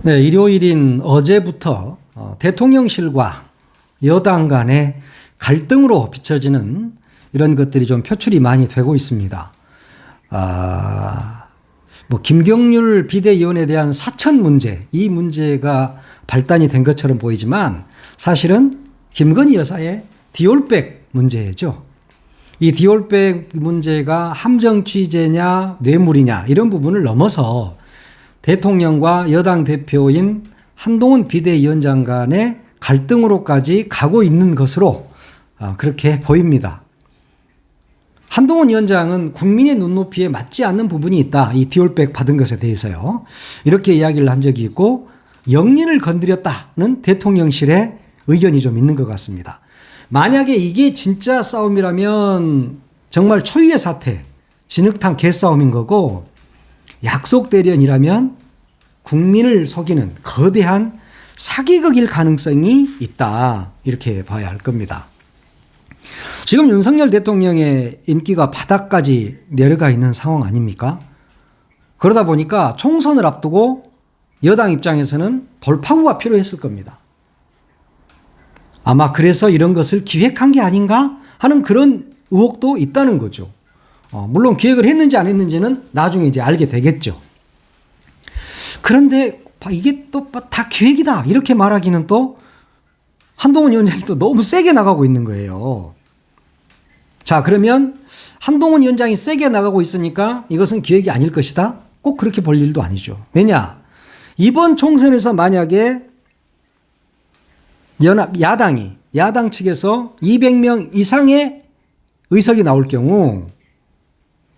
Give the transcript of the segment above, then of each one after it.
네, 일요일인 어제부터 대통령실과 여당 간의 갈등으로 비춰지는 이런 것들이 좀 표출이 많이 되고 있습니다. 김경률 비대위원에 대한 사천 문제, 이 문제가 발단이 된 것처럼 보이지만 사실은 김건희 여사의 디올백 문제죠. 이 디올백 문제가 함정 취재냐 뇌물이냐 이런 부분을 넘어서 대통령과 여당 대표인 한동훈 비대위원장 간의 갈등으로까지 가고 있는 것으로 그렇게 보입니다. 한동훈 위원장은 국민의 눈높이에 맞지 않는 부분이 있다. 이 디올백 받은 것에 대해서요. 이렇게 이야기를 한 적이 있고 영린을 건드렸다는 대통령실의 의견이 좀 있는 것 같습니다. 만약에 이게 진짜 싸움이라면 정말 초유의 사태, 진흙탕 개싸움인 거고 약속 대련이라면 국민을 속이는 거대한 사기극일 가능성이 있다. 이렇게 봐야 할 겁니다. 지금 윤석열 대통령의 인기가 바닥까지 내려가 있는 상황 아닙니까? 그러다 보니까 총선을 앞두고 여당 입장에서는 돌파구가 필요했을 겁니다. 아마 그래서 이런 것을 기획한 게 아닌가 하는 그런 의혹도 있다는 거죠. 물론 기획을 했는지 안 했는지는 나중에 이제 알게 되겠죠. 그런데 이게 또 다 기획이다 이렇게 말하기는 또 한동훈 위원장이 또 너무 세게 나가고 있는 거예요. 자, 그러면 한동훈 위원장이 세게 나가고 있으니까 이것은 기획이 아닐 것이다? 꼭 그렇게 볼 일도 아니죠. 왜냐? 이번 총선에서 만약에 야당 측에서 200명 이상의 의석이 나올 경우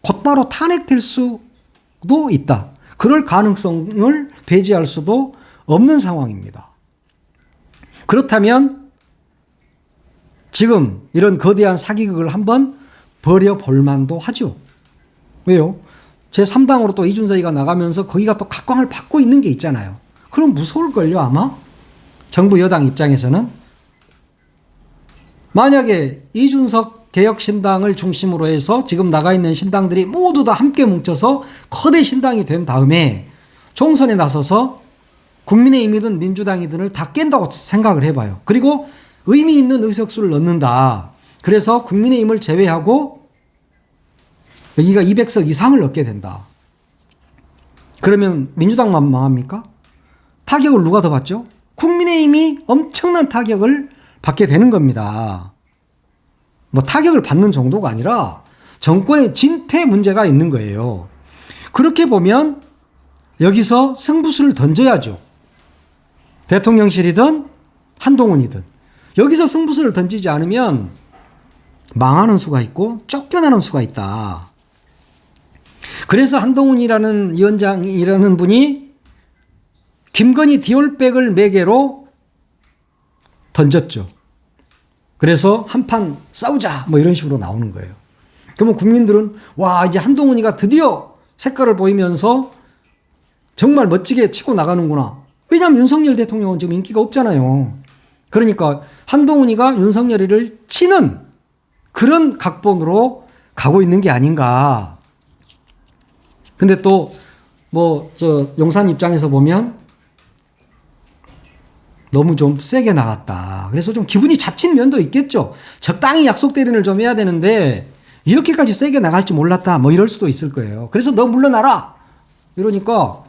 곧바로 탄핵될 수도 있다. 그럴 가능성을 배제할 수도 없는 상황입니다. 그렇다면 지금 이런 거대한 사기극을 한번 벌여볼 만도 하죠. 왜요? 제3당으로 또 이준석이가 나가면서 거기가 또 각광을 받고 있는 게 있잖아요. 그럼 무서울걸요, 아마? 정부 여당 입장에서는. 만약에 이준석 개혁신당을 중심으로 해서 지금 나가 있는 신당들이 모두 다 함께 뭉쳐서 거대 신당이 된 다음에 총선에 나서서 국민의힘이든 민주당이든을 다 깬다고 생각을 해봐요. 그리고 의미 있는 의석수를 넣는다. 그래서 국민의힘을 제외하고 여기가 200석 이상을 얻게 된다. 그러면 민주당만 망합니까? 타격을 누가 더 받죠? 국민의힘이 엄청난 타격을 받게 되는 겁니다. 타격을 받는 정도가 아니라 정권의 진퇴 문제가 있는 거예요. 그렇게 보면 여기서 승부수를 던져야죠. 대통령실이든 한동훈이든. 여기서 승부수를 던지지 않으면 망하는 수가 있고 쫓겨나는 수가 있다. 그래서 한동훈이라는 위원장이라는 분이 김건희 디올백을 매개로 던졌죠. 그래서 한판 싸우자 이런 식으로 나오는 거예요. 그러면 국민들은 와, 이제 한동훈이가 드디어 색깔을 보이면서 정말 멋지게 치고 나가는구나. 왜냐하면 윤석열 대통령은 지금 인기가 없잖아요. 그러니까 한동훈이가 윤석열이를 치는 그런 각본으로 가고 있는 게 아닌가. 근데 또 용산 입장에서 보면 너무 좀 세게 나갔다. 그래서 좀 기분이 잡친 면도 있겠죠. 적당히 약속 대련을 좀 해야 되는데 이렇게까지 세게 나갈 줄 몰랐다. 이럴 수도 있을 거예요. 그래서 너 물러나라. 이러니까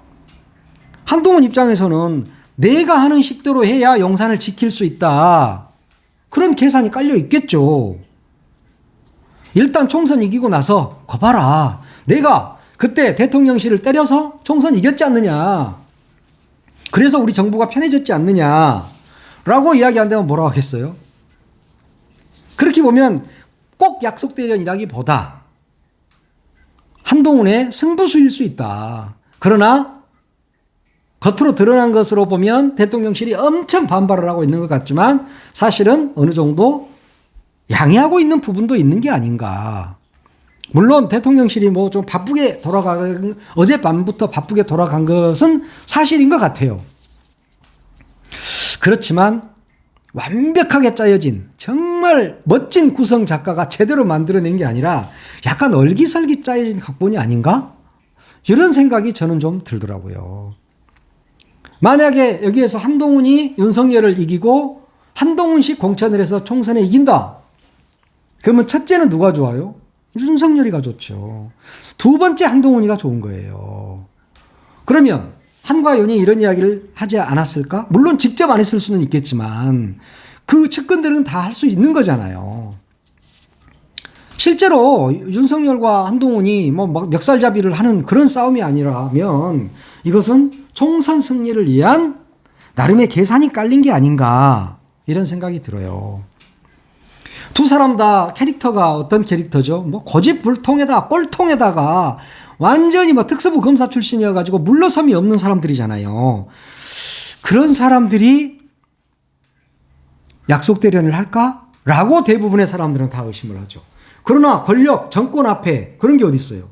한동훈 입장에서는 내가 하는 식대로 해야 용산을 지킬 수 있다. 그런 계산이 깔려 있겠죠. 일단 총선 이기고 나서 거봐라. 내가 그때 대통령실을 때려서 총선 이겼지 않느냐. 그래서 우리 정부가 편해졌지 않느냐라고 이야기한다면 뭐라고 하겠어요? 그렇게 보면 꼭 약속 대련이라기보다 한동훈의 승부수일 수 있다. 그러나 겉으로 드러난 것으로 보면 대통령실이 엄청 반발을 하고 있는 것 같지만 사실은 어느 정도 양해하고 있는 부분도 있는 게 아닌가. 물론 대통령실이 좀 바쁘게 어젯밤부터 바쁘게 돌아간 것은 사실인 것 같아요. 그렇지만 완벽하게 짜여진 정말 멋진 구성 작가가 제대로 만들어낸 게 아니라 약간 얼기설기 짜여진 각본이 아닌가? 이런 생각이 저는 좀 들더라고요. 만약에 여기에서 한동훈이 윤석열을 이기고 한동훈식 공천을 해서 총선에 이긴다. 그러면 첫째는 누가 좋아요? 윤석열이가 좋죠. 두 번째 한동훈이가 좋은 거예요. 그러면 한과 윤이 이런 이야기를 하지 않았을까? 물론 직접 안 했을 수는 있겠지만 그 측근들은 다 할 수 있는 거잖아요. 실제로 윤석열과 한동훈이 뭐 멱살잡이를 하는 그런 싸움이 아니라면 이것은 총선 승리를 위한 나름의 계산이 깔린 게 아닌가 이런 생각이 들어요. 두 사람 다 캐릭터가 어떤 캐릭터죠? 뭐 고집불통에다 꼴통에다가 완전히 뭐 특수부 검사 출신이어가지고 물러섬이 없는 사람들이잖아요. 그런 사람들이 약속 대련을 할까? 라고 대부분의 사람들은 다 의심을 하죠. 그러나 권력, 정권 앞에 그런 게 어디 있어요?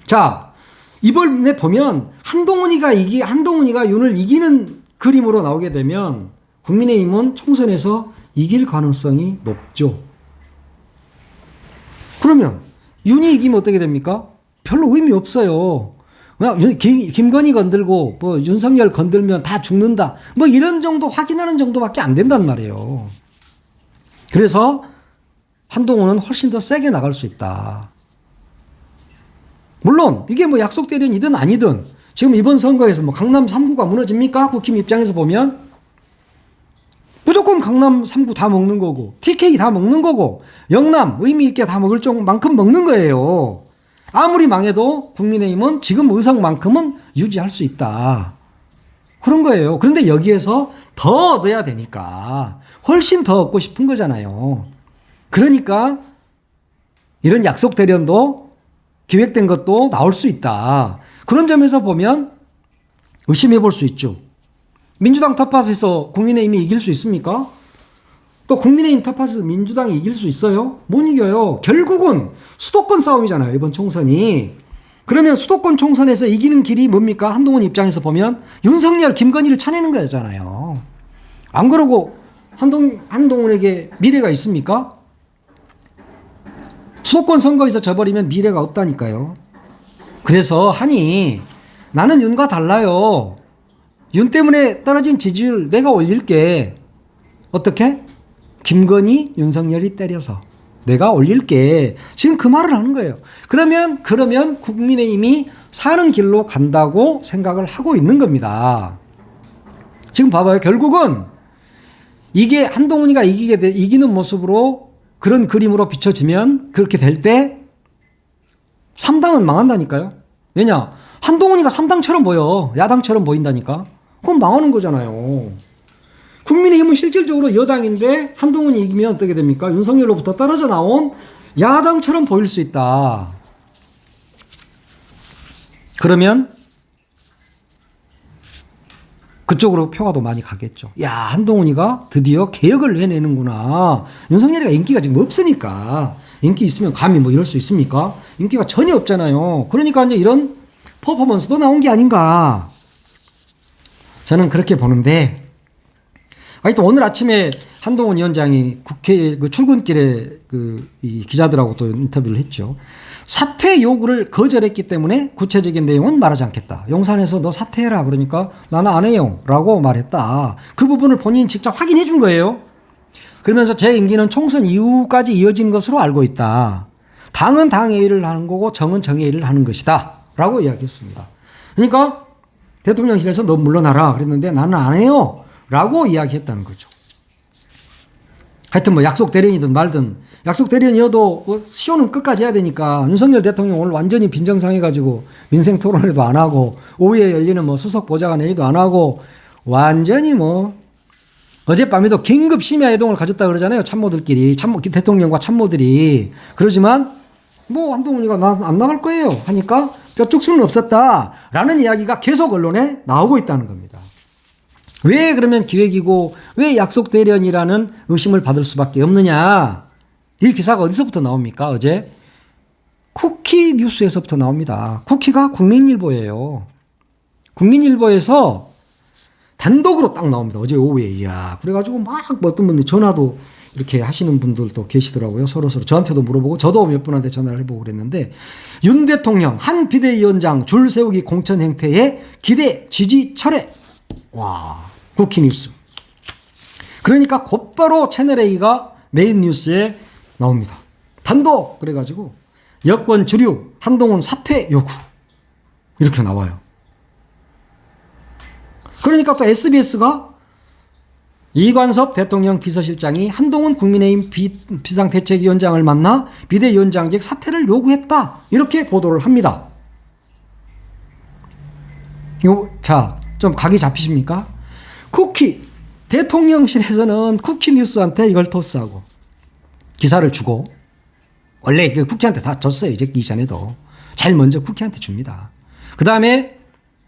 자, 이번에 보면 한동훈이가 윤을 이기는 그림으로 나오게 되면 국민의힘은 총선에서 이길 가능성이 높죠. 그러면 윤이 이기면 어떻게 됩니까? 별로 의미 없어요. 김건희 건들고 뭐 윤석열 건들면 다 죽는다. 뭐 이런 정도 확인하는 정도밖에 안 된단 말이에요. 그래서 한동훈은 훨씬 더 세게 나갈 수 있다. 물론 이게 뭐 약속 대련이든 아니든 지금 이번 선거에서 뭐 강남 3구가 무너집니까? 국힘 입장에서 보면 무조건 강남 3구 다 먹는 거고 TK 다 먹는 거고 영남 의미 있게 다 먹을 만큼 먹는 거예요. 아무리 망해도 국민의힘은 지금 의석만큼은 유지할 수 있다. 그런 거예요. 그런데 여기에서 더 얻어야 되니까 훨씬 더 얻고 싶은 거잖아요. 그러니까 이런 약속 대련도 기획된 것도 나올 수 있다. 그런 점에서 보면 의심해 볼 수 있죠. 민주당 텃밭에서 국민의힘이 이길 수 있습니까? 또 국민의힘 텃밭에서 민주당이 이길 수 있어요? 못 이겨요. 결국은 수도권 싸움이잖아요. 이번 총선이. 그러면 수도권 총선에서 이기는 길이 뭡니까? 한동훈 입장에서 보면 윤석열, 김건희를 차내는 거잖아요. 안 그러고 한동훈에게 미래가 있습니까? 수도권 선거에서 져버리면 미래가 없다니까요. 그래서 나는 윤과 달라요. 윤 때문에 떨어진 지지율 내가 올릴게. 어떻게? 김건희, 윤석열이 때려서 내가 올릴게. 지금 그 말을 하는 거예요. 그러면 국민의힘이 사는 길로 간다고 생각을 하고 있는 겁니다. 지금 봐봐요. 결국은 이게 한동훈이가 이기는 모습으로 그런 그림으로 비춰지면 그렇게 될 때 3당은 망한다니까요. 왜냐? 한동훈이가 3당처럼 보여. 야당처럼 보인다니까. 그럼 망하는 거잖아요. 국민의힘은 실질적으로 여당인데 한동훈이 이기면 어떻게 됩니까? 윤석열로부터 떨어져 나온 야당처럼 보일 수 있다. 그러면 그쪽으로 표가 더 많이 가겠죠. 야, 한동훈이가 드디어 개혁을 해내는구나. 윤석열이가 인기가 지금 없으니까. 인기 있으면 감히 뭐 이럴 수 있습니까? 인기가 전혀 없잖아요. 그러니까 이제 이런 퍼포먼스도 나온 게 아닌가. 저는 그렇게 보는데, 하여튼 오늘 아침에 한동훈 위원장이 국회 출근길에 이 기자들하고 또 인터뷰를 했죠. 사퇴 요구를 거절했기 때문에 구체적인 내용은 말하지 않겠다. 용산에서 너 사퇴해라. 그러니까 나는 안 해요. 라고 말했다. 그 부분을 본인이 직접 확인해 준 거예요. 그러면서 제 임기는 총선 이후까지 이어진 것으로 알고 있다. 당은 당의 일을 하는 거고 정은 정의 일을 하는 것이다. 라고 이야기했습니다. 그러니까 대통령실에서 너 물러나라. 그랬는데 나는 안 해요. 라고 이야기했다는 거죠. 하여튼 뭐 약속 대련이든 말든 약속 대련이어도 뭐 쇼는 끝까지 해야 되니까 윤석열 대통령 오늘 완전히 빈정상해가지고 민생 토론회도 안 하고 오후에 열리는 뭐 수석 보좌관 회의도 안 하고 완전히 뭐 어젯밤에도 긴급 심야 회동을 가졌다 그러잖아요. 참모들끼리 대통령과 참모들이. 그러지만 뭐 한동훈이가 나 안 나갈 거예요 하니까 뼈쪽 수는 없었다라는 이야기가 계속 언론에 나오고 있다는 겁니다. 왜 그러면 기획이고 왜 약속 대련이라는 의심을 받을 수밖에 없느냐. 이 기사가 어디서부터 나옵니까? 어제 쿠키 뉴스에서부터 나옵니다. 쿠키가 국민일보예요. 국민일보에서 단독으로 딱 나옵니다. 어제 오후에. 이야. 그래가지고 막 어떤 분들 전화도 이렇게 하시는 분들도 계시더라고요. 서로서로. 저한테도 물어보고 저도 몇 분한테 전화를 해보고 그랬는데 윤 대통령 한 비대위원장 줄 세우기 공천 행태에 기대 지지 철회. 와, 쿠키뉴스. 그러니까 곧바로 채널A가 메인 뉴스에 나옵니다. 단독 그래가지고 여권 주류 한동훈 사퇴 요구 이렇게 나와요. 그러니까 또 SBS가 이관섭 대통령 비서실장이 한동훈 국민의힘 비상대책위원장을 만나 비대위원장직 사퇴를 요구했다 이렇게 보도를 합니다. 자, 좀 각이 잡히십니까? 대통령실에서는 쿠키뉴스한테 이걸 토스하고 기사를 주고 원래 그 쿠키한테 다 줬어요. 이제 이전에도 제일 먼저 쿠키한테 줍니다. 그 다음에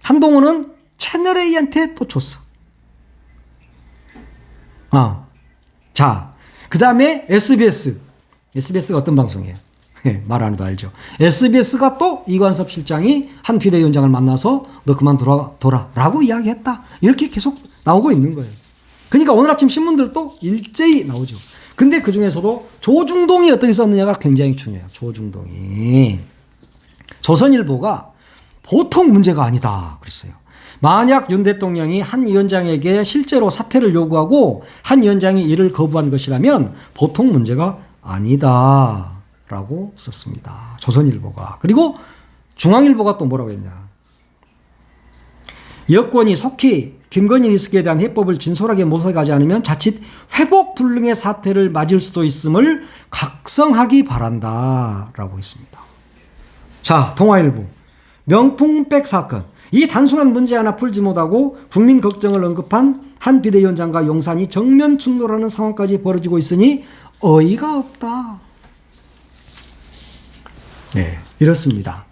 한동훈은 채널A한테 또 줬어. 자, 그 다음에 SBS가 어떤 방송이에요? 말 안 해도 알죠. SBS가 또 이관섭 실장이 한 비대위원장을 만나서 너 그만 돌아 라고 이야기했다. 이렇게 계속 나오고 있는 거예요. 그러니까 오늘 아침 신문들도 일제히 나오죠. 근데 그 중에서도 조중동이 어떻게 썼느냐가 굉장히 중요해요. 조중동이. 조선일보가 보통 문제가 아니다 그랬어요. 만약 윤 대통령이 한 위원장에게 실제로 사퇴를 요구하고 한 위원장이 이를 거부한 것이라면 보통 문제가 아니다 라고 썼습니다. 조선일보가. 그리고 중앙일보가 또 뭐라고 했냐. 여권이 속히 김건희 리스크에 대한 해법을 진솔하게 모색하지 않으면 자칫 회복 불능의 사태를 맞을 수도 있음을 각성하기 바란다 라고 했습니다. 자, 동아일보. 명품백 사건. 이 단순한 문제 하나 풀지 못하고 국민 걱정을 언급한 한 비대위원장과 용산이 정면 충돌하는 상황까지 벌어지고 있으니 어이가 없다. 네, 이렇습니다.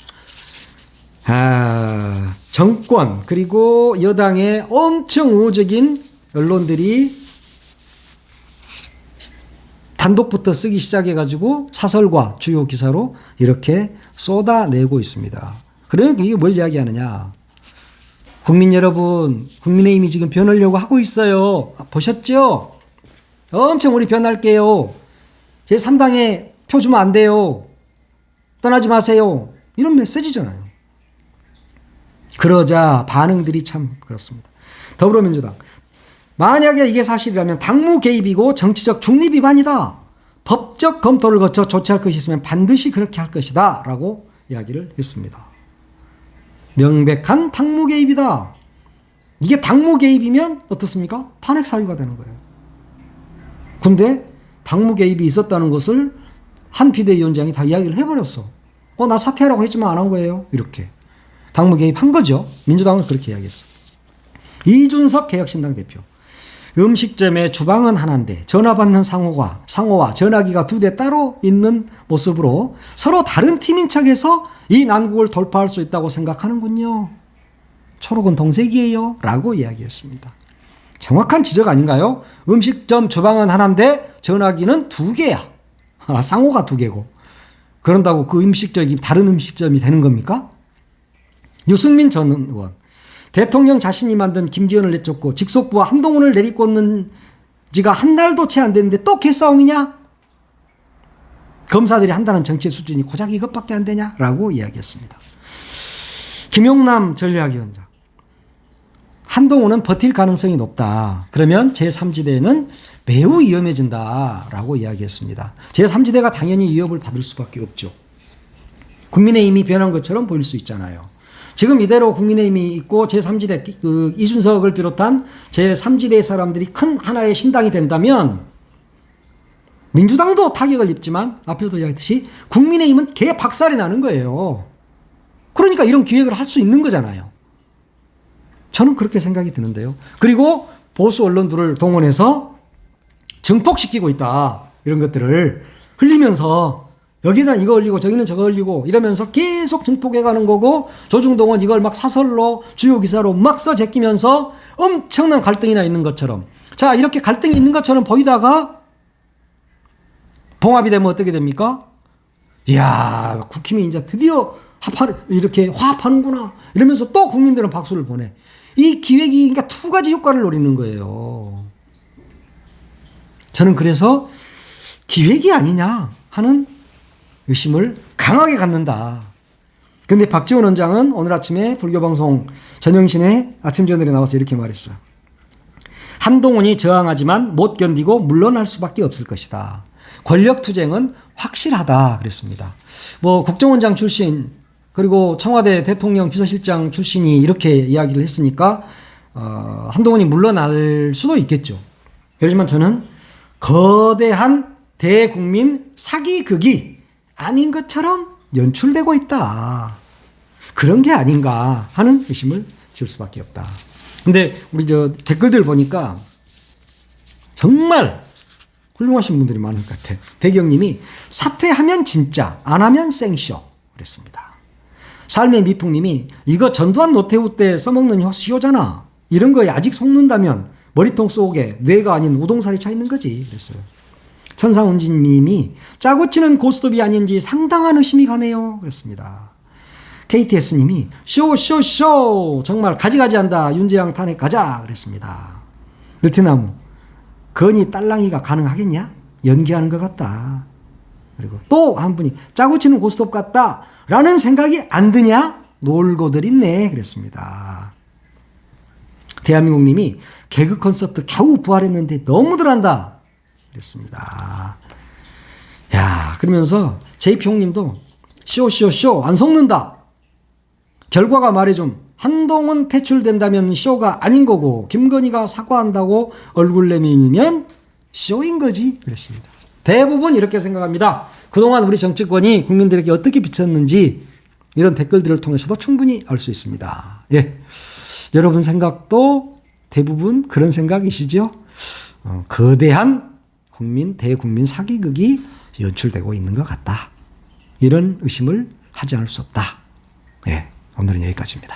정권 그리고 여당의 엄청 우호적인 언론들이 단독부터 쓰기 시작해가지고 사설과 주요 기사로 이렇게 쏟아내고 있습니다. 그러면 이게 뭘 이야기하느냐. 국민 여러분, 국민의힘이 지금 변하려고 하고 있어요. 보셨죠? 엄청 우리 변할게요. 제3당에 표 주면 안 돼요. 떠나지 마세요. 이런 메시지잖아요. 그러자 반응들이 참 그렇습니다. 더불어민주당. 만약에 이게 사실이라면 당무 개입이고 정치적 중립 위반이다. 법적 검토를 거쳐 조치할 것이 있으면 반드시 그렇게 할 것이다. 라고 이야기를 했습니다. 명백한 당무 개입이다. 이게 당무 개입이면 어떻습니까? 탄핵 사유가 되는 거예요. 근데 당무 개입이 있었다는 것을 한 비대위원장이 다 이야기를 해버렸어. 나 사퇴하라고 했지만 안 한 거예요. 이렇게. 당무 개입한 거죠. 민주당은 그렇게 이야기했어. 이준석 개혁신당 대표. 음식점의 주방은 하나인데 전화 받는 상호와 전화기가 2대 따로 있는 모습으로 서로 다른 팀인 척해서 이 난국을 돌파할 수 있다고 생각하는군요. 초록은 동색이에요. 라고 이야기했습니다. 정확한 지적 아닌가요? 음식점 주방은 하나인데 전화기는 2개야. 상호가 2개고. 그런다고 그 음식점이 다른 음식점이 되는 겁니까? 유승민 전 의원. 대통령 자신이 만든 김기현을 내쫓고 직속부와 한동훈을 내리꽂는 지가 한 달도 채 안 됐는데 또 개싸움이냐? 검사들이 한다는 정치의 수준이 고작 이것밖에 안 되냐? 라고 이야기했습니다. 김용남 전략위원장. 한동훈은 버틸 가능성이 높다. 그러면 제3지대는 매우 위험해진다. 라고 이야기했습니다. 제3지대가 당연히 위협을 받을 수밖에 없죠. 국민의힘이 변한 것처럼 보일 수 있잖아요. 지금 이대로 국민의힘이 있고 제3지대 이준석을 비롯한 제3지대의 사람들이 큰 하나의 신당이 된다면 민주당도 타격을 입지만 앞에도 이야기했듯이 국민의힘은 개 박살이 나는 거예요. 그러니까 이런 기획을 할 수 있는 거잖아요. 저는 그렇게 생각이 드는데요. 그리고 보수 언론들을 동원해서 증폭시키고 있다. 이런 것들을 흘리면서 여기는 이거 흘리고 저기는 저거 흘리고 이러면서 계속 증폭해가는 거고 조중동은 이걸 막 사설로 주요 기사로 막 써제끼면서 엄청난 갈등이나 있는 것처럼 자 이렇게 갈등이 있는 것처럼 보이다가 봉합이 되면 어떻게 됩니까? 이야 국힘이 이제 드디어 이렇게 화합하는구나 이러면서 또 국민들은 박수를 보내. 이 기획이 그러니까 2가지 효과를 노리는 거예요. 저는 그래서 기획이 아니냐 하는 의심을 강하게 갖는다. 근데 박지원 원장은 오늘 아침에 불교방송 전영신의 아침 저널에 나와서 이렇게 말했어요. 한동훈이 저항하지만 못 견디고 물러날 수밖에 없을 것이다. 권력투쟁은 확실하다 그랬습니다. 뭐 국정원장 출신 그리고 청와대 대통령 비서실장 출신이 이렇게 이야기를 했으니까 한동훈이 물러날 수도 있겠죠. 그렇지만 저는 거대한 대국민 사기극이 아닌 것처럼 연출되고 있다. 그런 게 아닌가 하는 의심을 지을 수밖에 없다. 근데 우리 댓글들 보니까 정말 훌륭하신 분들이 많은 것 같아. 대경님이 사퇴하면 진짜, 안 하면 생쇼 그랬습니다. 삶의 미풍님이 이거 전두환 노태우 때 써먹는 시효잖아. 이런 거에 아직 속는다면 머리통 속에 뇌가 아닌 우동살이 차 있는 거지 그랬어요. 천상운진님이 짜고 치는 고스톱이 아닌지 상당한 의심이 가네요 그랬습니다. KTS님이 쇼 정말 가지가지한다. 윤재양 탄핵 가자 그랬습니다. 느티나무 건이 딸랑이가 가능하겠냐? 연기하는 것 같다. 그리고 또 한 분이 짜고 치는 고스톱 같다 라는 생각이 안 드냐? 놀고들 있네 그랬습니다. 대한민국님이 개그 콘서트 겨우 부활했는데 너무들 한다 그랬습니다. 야, 그러면서 JP홍님도 쇼 안 속는다. 결과가 말해좀 한동훈 퇴출된다면 쇼가 아닌 거고 김건희가 사과한다고 얼굴 내밀면 쇼인 거지 그랬습니다. 대부분 이렇게 생각합니다. 그동안 우리 정치권이 국민들에게 어떻게 비쳤는지 이런 댓글들을 통해서도 충분히 알 수 있습니다. 예, 여러분 생각도 대부분 그런 생각이시죠? 거대한 대국민 사기극이 연출되고 있는 것 같다. 이런 의심을 하지 않을 수 없다. 예, 오늘은 여기까지입니다.